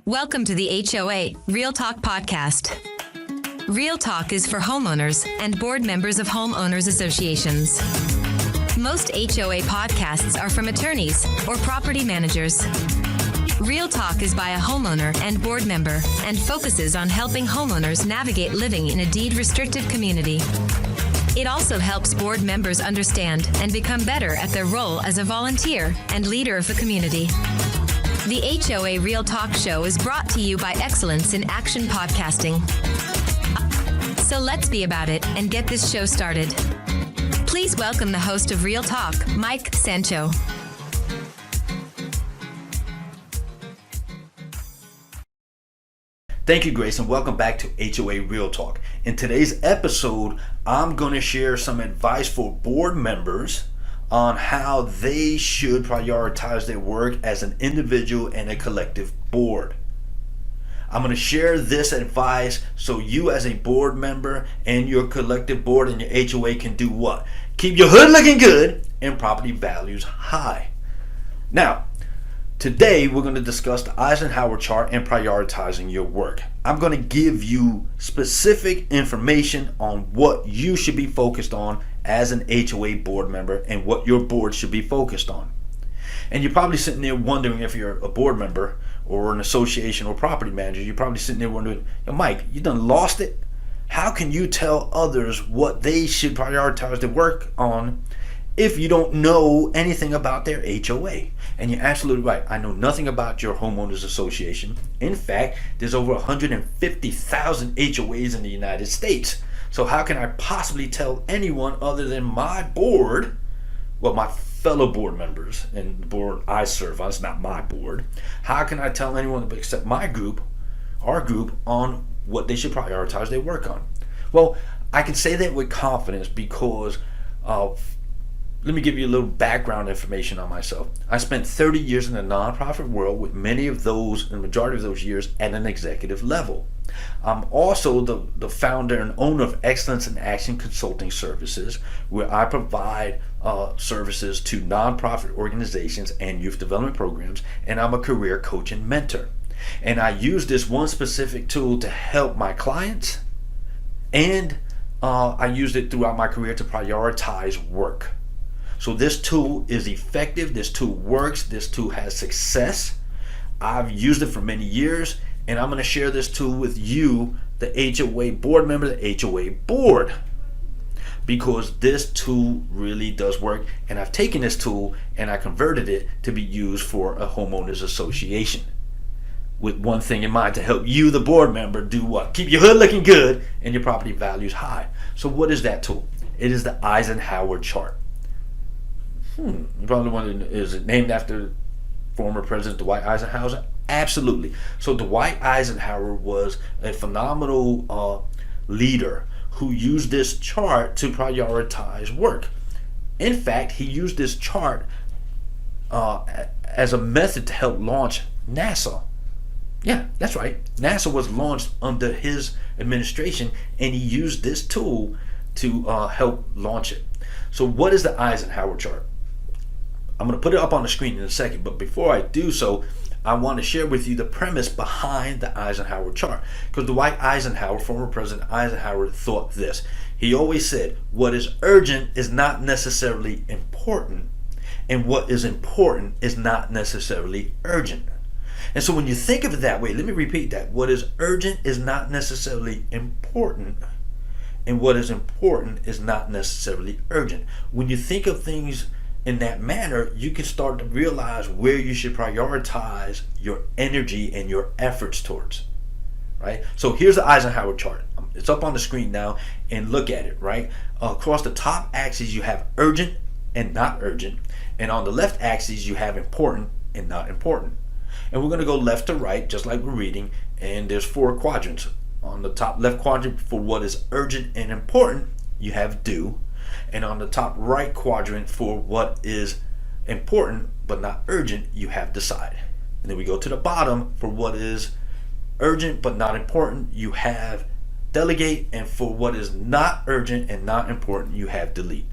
Welcome to the HOA Real Talk podcast. Real Talk is for homeowners and board members of homeowners associations. Most HOA podcasts are from attorneys or property managers. Real Talk is by a homeowner and board member and focuses on helping homeowners navigate living in a deed-restricted community. It also helps board members understand and become better at their role as a volunteer and leader of the community. The HOA Real Talk Show is brought to you by Excellence in Action Podcasting. So let's be about it and get this show started. Please welcome the host of Real Talk, Mike Sancho. Thank you, Grace, and welcome back to HOA Real Talk. In today's episode, I'm going to share some advice for board members on how they should prioritize their work as an individual and a collective board. I'm going to share this advice so you as a board member and your collective board and your HOA can do what? Keep your hood looking good and property values high. Now, today we're going to discuss the Eisenhower Chart and prioritizing your work. I'm going to give you specific information on what you should be focused on as an HOA board member and what your board should be focused on. And you're probably sitting there wondering, if you're a board member or an association or property manager, you're probably sitting there wondering, Mike, you done lost it? How can you tell others what they should prioritize their work on if you don't know anything about their HOA? And you're absolutely right. I know nothing about your homeowners association. In fact, there's over 150,000 HOAs in the United States. So how can I possibly tell anyone other than my board, well, my fellow board members and the board I serve on, it's not my board, how can I tell anyone except my group, our group, on what they should prioritize their work on? Well, I can say that with confidence because let me give you a little background information on myself. I spent 30 years in the nonprofit world, with many of those, the majority of those years, at an executive level. I'm also the founder and owner of Excellence in Action Consulting Services, where I provide services to nonprofit organizations and youth development programs, and I'm a career coach and mentor. And I use this one specific tool to help my clients, and I used it throughout my career to prioritize work. So this tool is effective, this tool works, this tool has success. I've used it for many years, and I'm going to share this tool with you, the HOA board member, the HOA board, because this tool really does work. And I've taken this tool and I converted it to be used for a homeowners association, with one thing in mind: to help you, the board member, do what? Keep your hood looking good and your property values high. So what is that tool? It is the Eisenhower Chart. You probably wondering, is it named after former President Dwight Eisenhower? Absolutely. So Dwight Eisenhower was a phenomenal leader who used this chart to prioritize work. In fact, he used this chart as a method to help launch NASA. Yeah, that's right. NASA was launched under his administration, and he used this tool to help launch it. So what is the Eisenhower Chart? I'm going to put it up on the screen in a second, but before I do so, I want to share with you the premise behind the Eisenhower Chart. Because Dwight Eisenhower, former President Eisenhower, thought this. He always said, what is urgent is not necessarily important, and what is important is not necessarily urgent. And so when you think of it that way, let me repeat that. What is urgent is not necessarily important, and what is important is not necessarily urgent. When you think of things in that manner, you can start to realize where you should prioritize your energy and your efforts towards, right? So here's the Eisenhower Chart. It's up on the screen now, and look at it, right? Across the top axis, you have urgent and not urgent, and on the left axis, you have important and not important. And we're going to go left to right, just like we're reading, and there's 4 quadrants. On the top left quadrant, for what is urgent and important, you have do. And on the top right quadrant, for what is important but not urgent, you have decide. And then we go to the bottom, for what is urgent but not important, you have delegate. And for what is not urgent and not important, you have delete.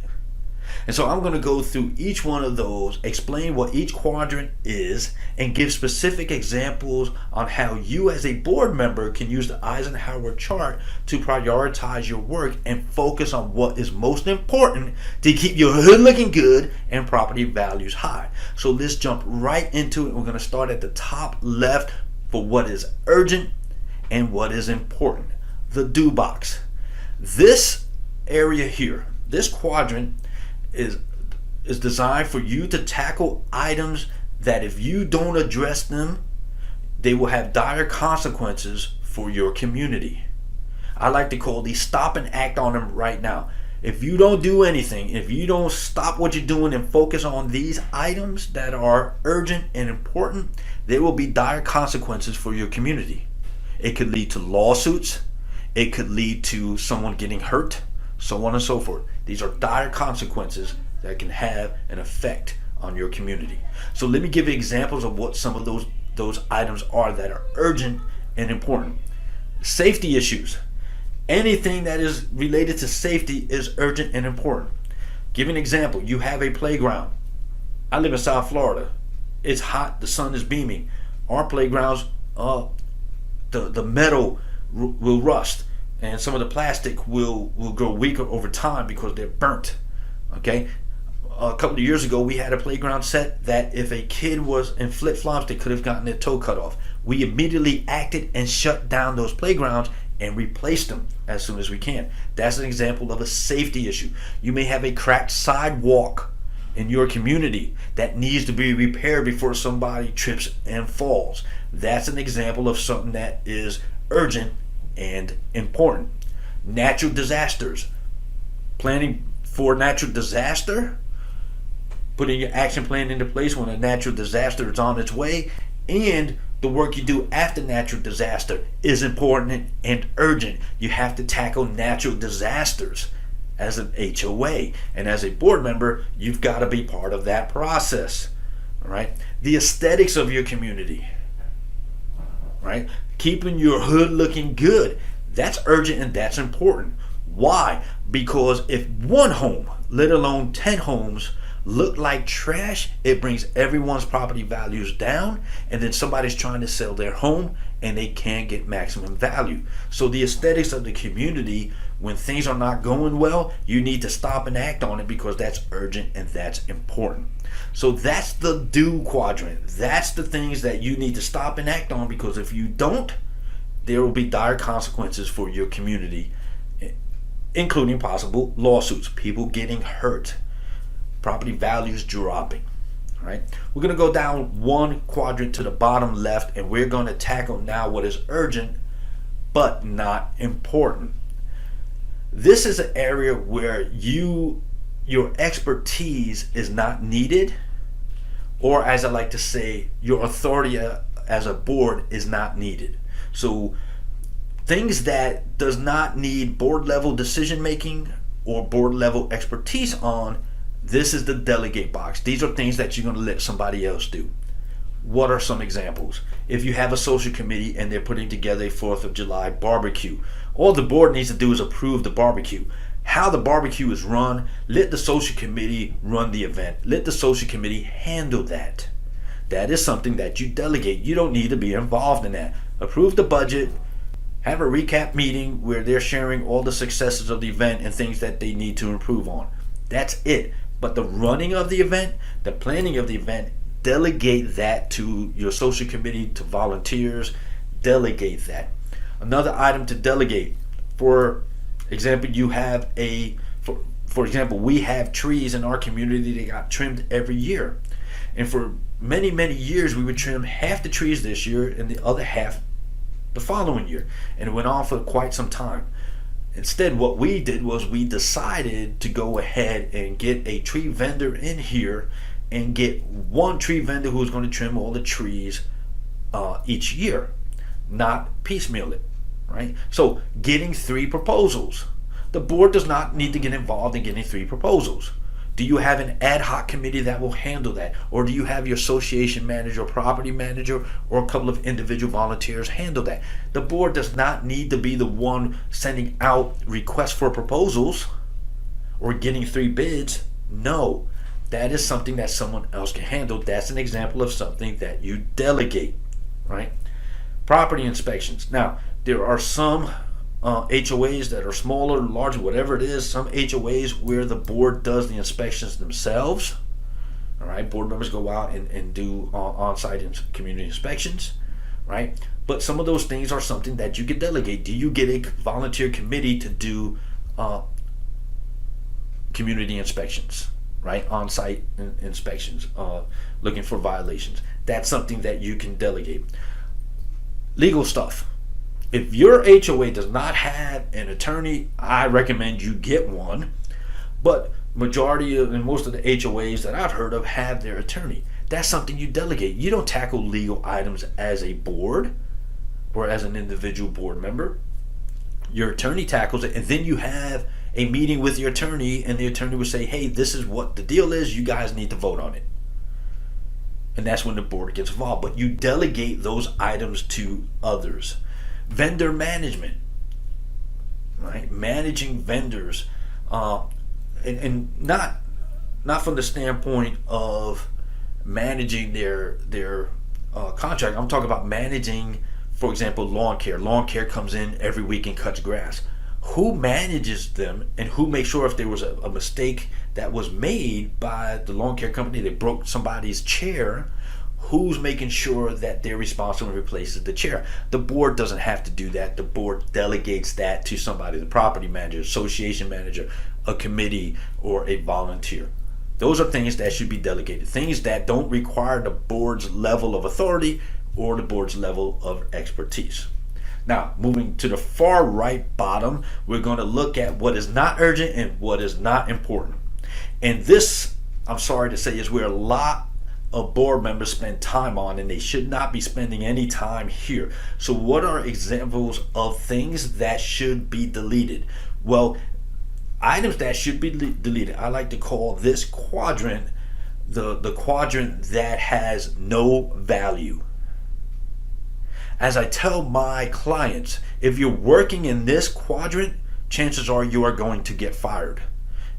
And so I'm going to go through each one of those, explain what each quadrant is, and give specific examples on how you as a board member can use the Eisenhower chart to prioritize your work and focus on what is most important to keep your hood looking good and property values high. So let's jump right into it. We're going to start at the top left for what is urgent and what is important. The do box. This area here, this quadrant is designed for you to tackle items that if you don't address them, they will have dire consequences for your community. I like to call these stop and act on them right now. If you don't do anything, if you don't stop what you're doing and focus on these items that are urgent and important, there will be dire consequences for your community. It could lead to lawsuits. It could lead to someone getting hurt, so on and so forth. These are dire consequences that can have an effect on your community. So let me give you examples of what some of those items are that are urgent and important. Safety issues. Anything that is related to safety is urgent and important. Give an example. You have a playground. I live in South Florida. It's hot. The sun is beaming. Our playgrounds, the metal will rust, and some of the plastic will grow weaker over time because they're burnt. Okay, a couple of years ago we had a playground set that if a kid was in flip-flops, they could have gotten their toe cut off. We immediately acted and shut down those playgrounds and replaced them as soon as we can. That's an example of a safety issue. You may have a cracked sidewalk in your community that needs to be repaired before somebody trips and falls. That's an example of something that is urgent and important. Natural disasters. Planning for natural disaster, putting your action plan into place when a natural disaster is on its way, and the work you do after natural disaster is important and urgent. You have to tackle natural disasters as an HOA, and as a board member, you've got to be part of that process. All right? The aesthetics of your community. Right? Keeping your hood looking good. That's urgent and that's important. Why? Because if one home, let alone 10 homes, look like trash, it brings everyone's property values down, and then somebody's trying to sell their home and they can't get maximum value. So the aesthetics of the community, when things are not going well, you need to stop and act on it because that's urgent and that's important. So that's the do quadrant. That's the things that you need to stop and act on, because if you don't, there will be dire consequences for your community, including possible lawsuits, people getting hurt, property values dropping. All right? We're going to go down one quadrant to the bottom left, and we're going to tackle now what is urgent but not important. This is an area where your expertise is not needed, or as I like to say, your authority as a board is not needed. So things that does not need board level decision making or board level expertise on, this is the delegate box. These are things that you're going to let somebody else do. What are some examples? If you have a social committee and they're putting together a 4th of July barbecue, all the board needs to do is approve the barbecue. How the barbecue is run, let the social committee run the event. Let the social committee handle that. That is something that you delegate. You don't need to be involved in that. Approve the budget, have a recap meeting where they're sharing all the successes of the event and things that they need to improve on. That's it. But the running of the event, the planning of the event, delegate that to your social committee, to volunteers. Delegate that. Another item to delegate. For example, you have for example, we have trees in our community that got trimmed every year. And for many, many years, we would trim half the trees this year and the other half the following year. And it went on for quite some time. Instead, what we did was we decided to go ahead and get a tree vendor in here and get one tree vendor who's going to trim all the trees each year, not piecemeal it, right? So getting 3 proposals. The board does not need to get involved in getting 3 proposals. Do you have an ad hoc committee that will handle that? Or do you have your association manager, property manager, or a couple of individual volunteers handle that? The board does not need to be the one sending out requests for proposals or getting 3 bids. No, that is something that someone else can handle. That's an example of something that you delegate, right? Property inspections. Now, there are some HOAs that are smaller, larger, whatever it is. Some HOAs where the board does the inspections themselves. All right, board members go out and do on-site community inspections, right? But some of those things are something that you can delegate. Do you get a volunteer committee to do community inspections, right? On-site inspections, looking for violations. That's something that you can delegate. Legal stuff. If your HOA does not have an attorney, I recommend you get one. But majority of and most of the HOAs that I've heard of have their attorney. That's something you delegate. You don't tackle legal items as a board or as an individual board member. Your attorney tackles it, and then you have a meeting with your attorney, and the attorney will say, hey, this is what the deal is. You guys need to vote on it. And that's when the board gets involved. But you delegate those items to others. Vendor management, right? Managing vendors, and not from the standpoint of managing their contract. I'm talking about managing, for example, lawn care. Lawn care comes in every week and cuts grass. Who manages them, and who makes sure if there was a mistake that was made by the lawn care company, they broke somebody's chair, who's making sure that they're responsible and replaces the chair? The board doesn't have to do that. The board delegates that to somebody, the property manager, association manager, a committee, or a volunteer. Those are things that should be delegated. Things that don't require the board's level of authority or the board's level of expertise. Now, moving to the far right bottom, we're going to look at what is not urgent and what is not important. And this, I'm sorry to say, is where a lot of board members spend time on, and they should not be spending any time here. So what are examples of things that should be deleted? Well, items that should be deleted, I like to call this quadrant the quadrant that has no value. As I tell my clients, if you're working in this quadrant, chances are you are going to get fired.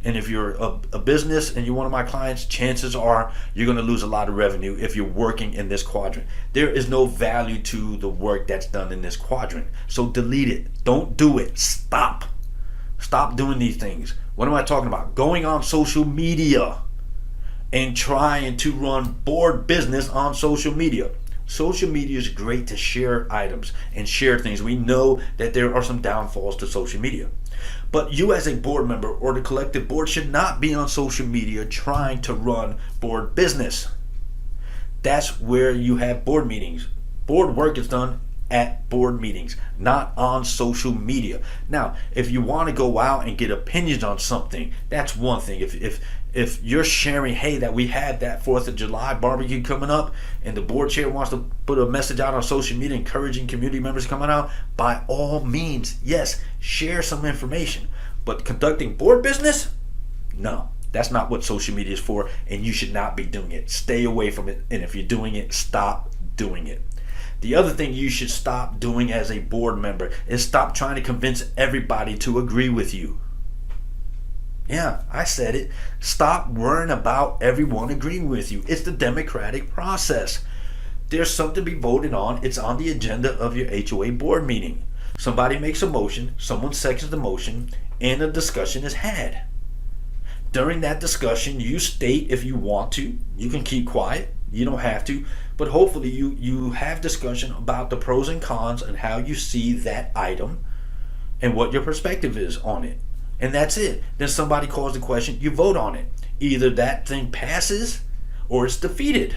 And if you're a business and you're one of my clients, chances are you're going to lose a lot of revenue if you're working in this quadrant. There is no value to the work that's done in this quadrant. So delete it. Don't do it. Stop. Stop doing these things. What am I talking about? Going on social media and trying to run board business on social media. Social media is great to share items and share things. We know that there are some downfalls to social media. But you as a board member or the collective board should not be on social media trying to run board business. That's where you have board meetings. Board work is done at board meetings, not on social media. Now, if you want to go out and get opinions on something, that's one thing. If you're sharing, hey, that we have that 4th of July barbecue coming up, and the board chair wants to put a message out on social media encouraging community members coming out, by all means, yes, share some information. But conducting board business? No, that's not what social media is for, and you should not be doing it. Stay away from it, and if you're doing it, stop doing it. The other thing you should stop doing as a board member is stop trying to convince everybody to agree with you. Yeah, I said it. Stop worrying about everyone agreeing with you. It's the democratic process. There's something to be voted on. It's on the agenda of your HOA board meeting. Somebody makes a motion, someone seconds the motion, and a discussion is had. During that discussion, you state if you want to. You can keep quiet. You don't have to. But hopefully you have discussion about the pros and cons and how you see that item and what your perspective is on it. And that's it. Then somebody calls the question, you vote on it. Either that thing passes or it's defeated.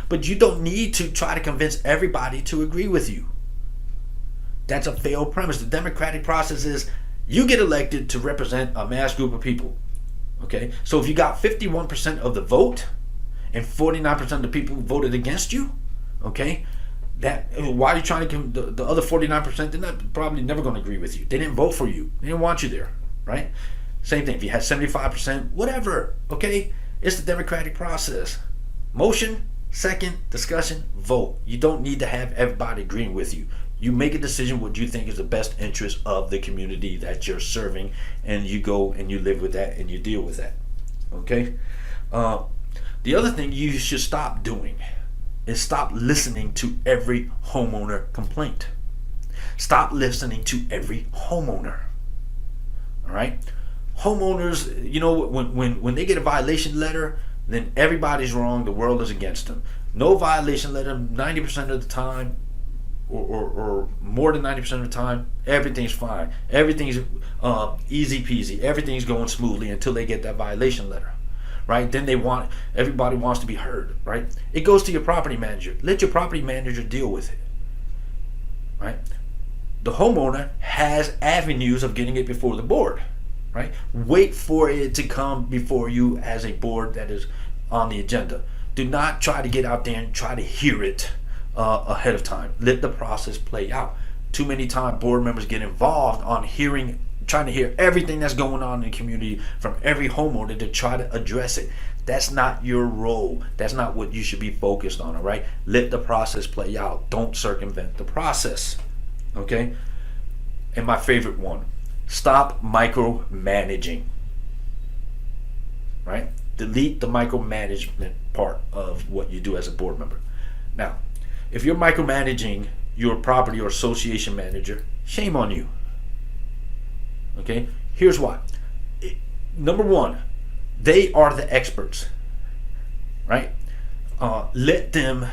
But you don't need to try to convince everybody to agree with you. That's a failed premise. The democratic process is you get elected to represent a mass group of people. Okay? So if you got 51% of the vote and 49% of the people voted against you, okay? Why are you trying to the other 49%? They're probably never going to agree with you. They didn't vote for you. They didn't want you there, right? Same thing. If you had 75%, whatever, okay? It's the democratic process. Motion, second, discussion, vote. You don't need to have everybody agreeing with you. You make a decision what you think is the best interest of the community that you're serving, and you go and you live with that and you deal with that. Okay. The other thing you should stop doing is stop listening to every homeowner complaint. Stop listening to every homeowner. All right. Homeowners, when they get a violation letter, then everybody's wrong. The world is against them. No violation letter, 90% of the time, or more than 90% of the time, everything's fine. Everything's easy peasy. Everything's going smoothly until they get that violation letter, right? Then everybody wants to be heard, right? It goes to your property manager. Let your property manager deal with it, right? The homeowner has avenues of getting it before the board, right? Wait for it to come before you as a board that is on the agenda. Do not try to get out there and try to hear it ahead of time. Let the process play out. Too many times board members get involved on trying to hear everything that's going on in the community from every homeowner to try to address it. That's not your role. That's not what you should be focused on, all right? Let the process play out. Don't circumvent the process, okay? And my favorite one, stop micromanaging, right? Delete the micromanagement part of what you do as a board member. Now, if you're micromanaging your property or association manager, shame on you. Okay? Here's why. Number one, they are the experts, right? Let them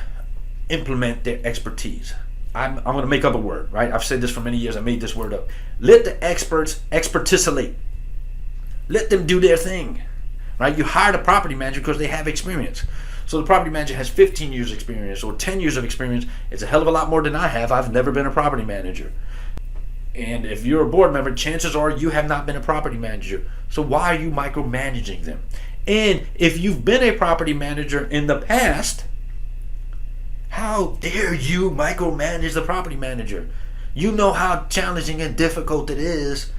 implement their expertise. I'm going to make up a word, right? I've said this for many years. I made this word up. Let the experts expertisolate. Let them do their thing, right? You hired a property manager because they have experience. So the property manager has 15 years experience or 10 years of experience. It's a hell of a lot more than I have. I've never been a property manager. And if you're a board member, chances are you have not been a property manager. So why are you micromanaging them? And if you've been a property manager in the past, how dare you micromanage the property manager? You know how challenging and difficult it is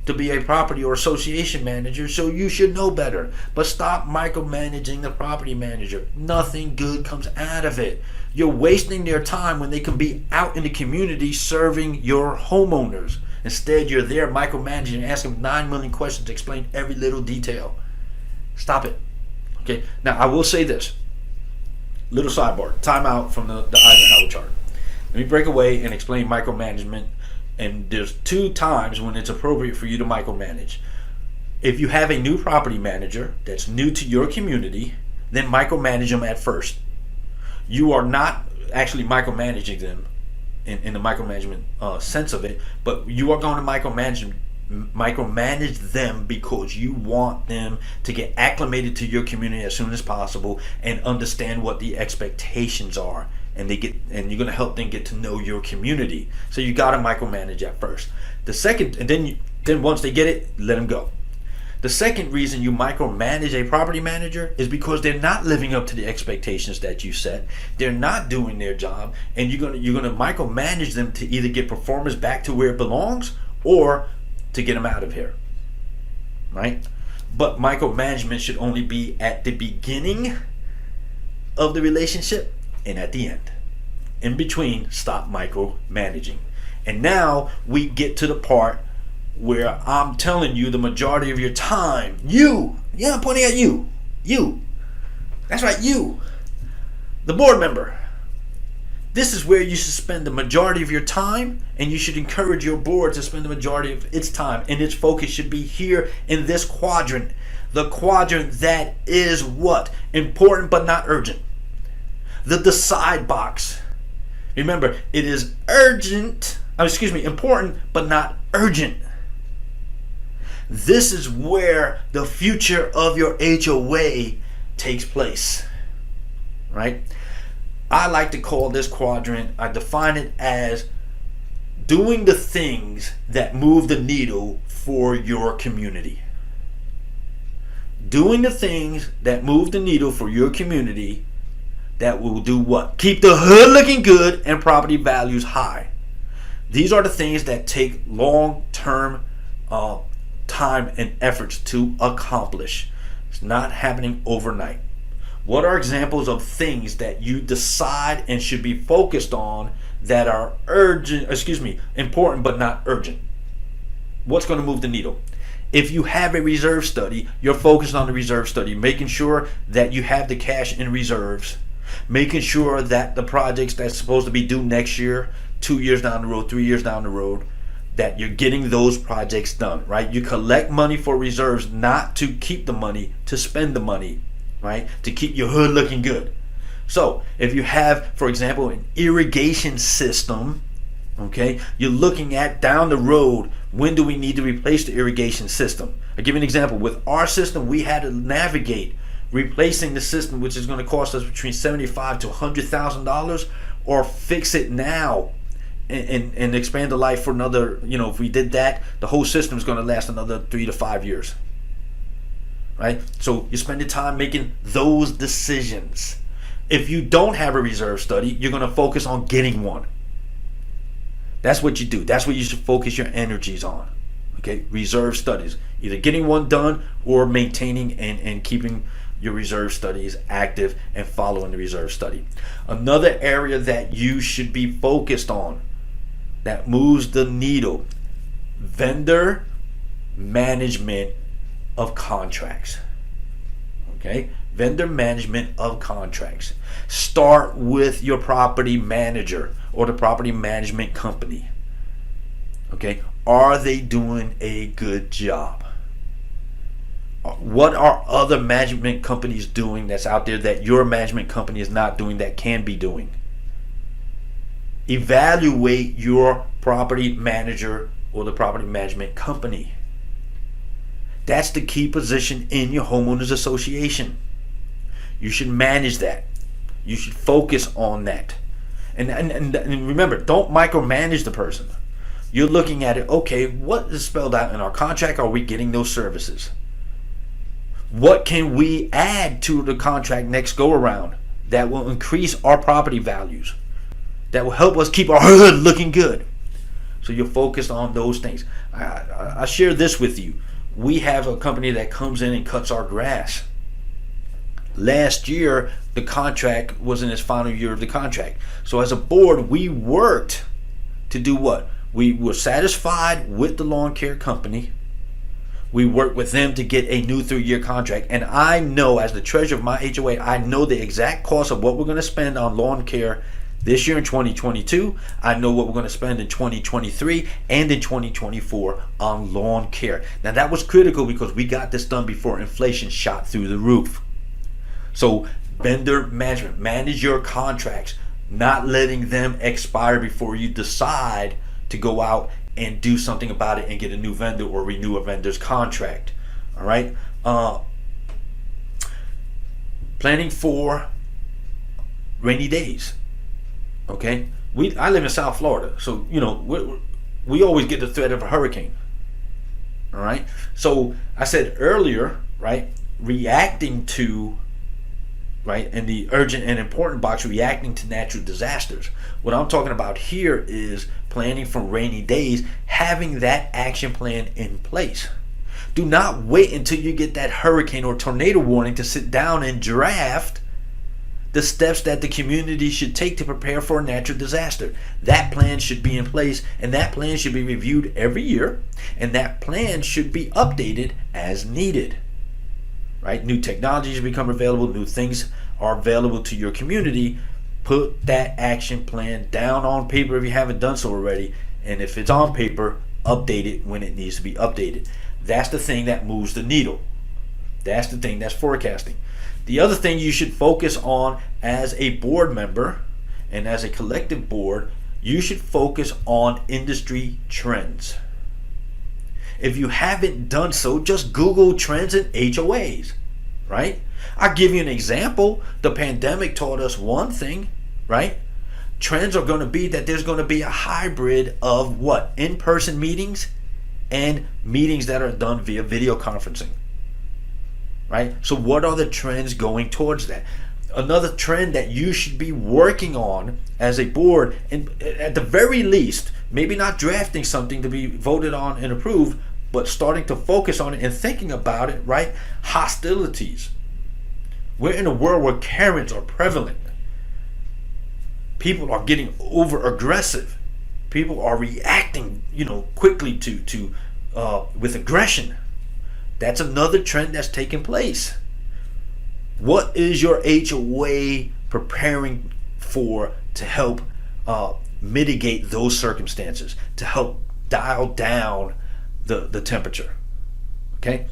to be a property or association manager, so you should know better. But stop micromanaging the property manager. Nothing good comes out of it. You're wasting their time when they can be out in the community serving your homeowners. Instead, you're there micromanaging and asking 9 million questions to explain every little detail. Stop it. Okay. Now, I will say this. Little sidebar. Time out from the Eisenhower Chart. Let me break away and explain micromanagement. And there's 2 times when it's appropriate for you to micromanage. If you have a new property manager that's new to your community, then micromanage them at first. You are not actually micromanaging them in the micromanagement sense of it, but you are going to micromanage them because you want them to get acclimated to your community as soon as possible and understand what the expectations are. And you're going to help them get to know your community. So you got to micromanage at first. The second, and then once they get it, let them go. The second reason you micromanage a property manager is because they're not living up to the expectations that you set. They're not doing their job, and you're going to micromanage them to either get performance back to where it belongs or to get them out of here. Right? But micromanagement should only be at the beginning of the relationship and at the end. In between, stop micromanaging. And now we get to the part where I'm telling you the majority of your time, I'm pointing at you, that's right, you, the board member. This is where you should spend the majority of your time, and you should encourage your board to spend the majority of its time, and its focus should be here in this quadrant. The quadrant that is what? Important but not urgent. The decide box. Remember, it is important but not urgent. This is where the future of your HOA takes place, right? I like to call this quadrant, I define it as doing the things that move the needle for your community. Doing the things that move the needle for your community that will do what? Keep the hood looking good and property values high. These are the things that take long-term time and efforts to accomplish. It's not happening overnight. What are examples of things that you decide and should be focused on that are important but not urgent? What's going to move the needle? If you have a reserve study, you're focused on the reserve study, making sure that you have the cash in reserves, making sure that the projects that's supposed to be due next year, 2 years down the road, 3 years down the road, that you're getting those projects done, right? You collect money for reserves, not to keep the money, to spend the money, right? To keep your hood looking good. So if you have, for example, an irrigation system, okay, you're looking at down the road, when do we need to replace the irrigation system? I'll give you an example. With our system, we had to navigate replacing the system, which is going to cost us between $75,000 to $100,000, or fix it now and expand the life for another, if we did that, the whole system is going to last another 3 to 5 years, right? So you spend the time making those decisions. If you don't have a reserve study, you're going to focus on getting one. That's what you do. That's what you should focus your energies on. Okay, reserve studies. Either getting one done or maintaining and keeping your reserve studies active and following the reserve study. Another area that you should be focused on that moves the needle: vendor management of contracts. Okay, vendor management of contracts. Start with your property manager or the property management company. Okay, are they doing a good job? What are other management companies doing that's out there that your management company is not doing, that can be doing? Evaluate your property manager or the property management company. That's the key position in your homeowners association. You should manage that. You should focus on that. And remember, don't micromanage the person. You're looking at it, okay, what is spelled out in our contract? Are we getting those services? What can we add to the contract next go around that will increase our property values, that will help us keep our hood looking good? So you're focused on those things. I share this with you. We have a company that comes in and cuts our grass. Last year, the contract was in its final year of the contract. So as a board, we worked to do what? We were satisfied with the lawn care company. We worked with them to get a new 3-year contract. And I know, as the treasurer of my HOA, I know the exact cost of what we're going to spend on lawn care this year in 2022. I know what we're going to spend in 2023 and in 2024 on lawn care. Now, that was critical because we got this done before inflation shot through the roof. So vendor management, manage your contracts, not letting them expire before you decide to go out and do something about it and get a new vendor or renew a vendor's contract. All right. Planning for rainy days. Okay. I live in South Florida, so we always get the threat of a hurricane. All right. So I said earlier, right, reacting to, right, in the urgent and important box, reacting to natural disasters. What I'm talking about here is planning for rainy days, having that action plan in place. Do not wait until you get that hurricane or tornado warning to sit down and draft the steps that the community should take to prepare for a natural disaster. That plan should be in place, and that plan should be reviewed every year, and that plan should be updated as needed. Right? New technologies become available, new things are available to your community. Put that action plan down on paper if you haven't done so already, and if it's on paper, update it when it needs to be updated. That's the thing that moves the needle. That's the thing that's forecasting. The other thing you should focus on as a board member and as a collective board, you should focus on industry trends. If you haven't done so, just Google trends in HOAs, right? I'll give you an example. The pandemic taught us one thing, right? Trends are going to be that there's going to be a hybrid of what? In-person meetings and meetings that are done via video conferencing, right? So what are the trends going towards that? Another trend that you should be working on as a board, and at the very least, maybe not drafting something to be voted on and approved, but starting to focus on it and thinking about it, right? Hostilities. We're in a world where Karens are prevalent. People are getting over aggressive. People are reacting, quickly to with aggression. That's another trend that's taking place. What is your HOA preparing for to help mitigate those circumstances, to help dial down the temperature? Okay?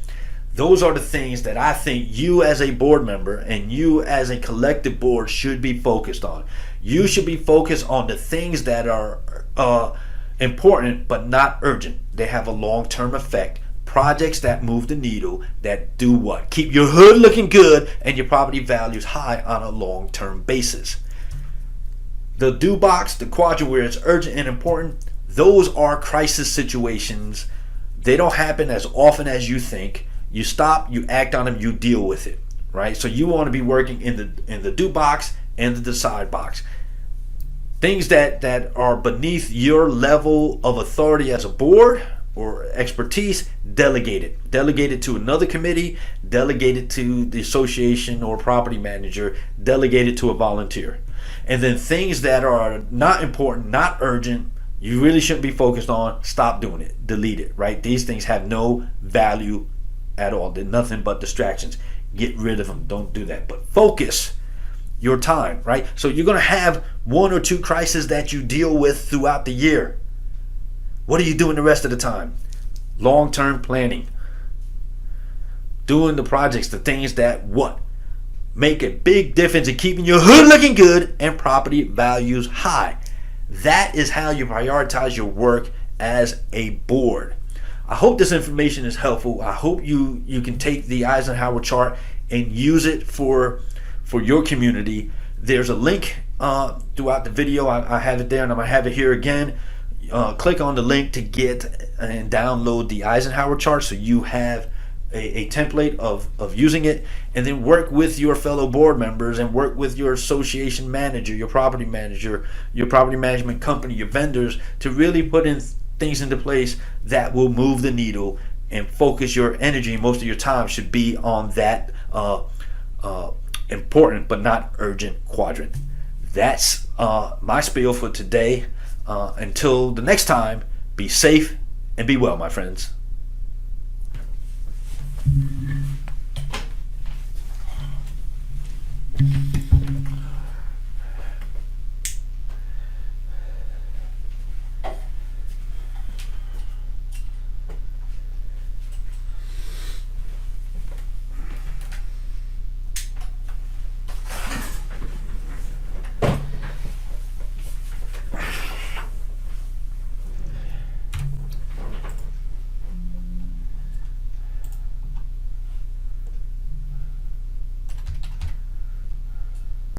Those are the things that I think you as a board member and you as a collective board should be focused on. You should be focused on the things that are important but not urgent. They have a long-term effect. Projects that move the needle, that do what? Keep your hood looking good and your property values high on a long-term basis. The do box, the quadrant where it's urgent and important, those are crisis situations. They don't happen as often as you think. You stop, you act on them, you deal with it, right? So you want to be working in the do box and the decide box. Things that are beneath your level of authority as a board or expertise, delegate it. Delegate it to another committee, delegate it to the association or property manager, delegate it to a volunteer. And then things that are not important, not urgent, you really shouldn't be focused on, stop doing it, delete it, right? These things have no value at all. They're nothing but distractions. Get rid of them. Don't do that. But focus your time, right? So you're going to have one or two crises that you deal with throughout the year. What are you doing the rest of the time? Long-term planning. Doing the projects, the things that what? Make a big difference in keeping your hood looking good and property values high. That is how you prioritize your work as a board. I hope this information is helpful. I hope you can take the Eisenhower chart and use it for your community. There's a link throughout the video. I have it there and I'm going to have it here again. Click on the link to get and download the Eisenhower chart so you have a template of using it, and then work with your fellow board members and work with your association manager, your property management company, your vendors to really put in things into place that will move the needle and focus your energy. Most of your time should be on that important but not urgent quadrant. That's my spiel for today. Until the next time, be safe and be well, my friends.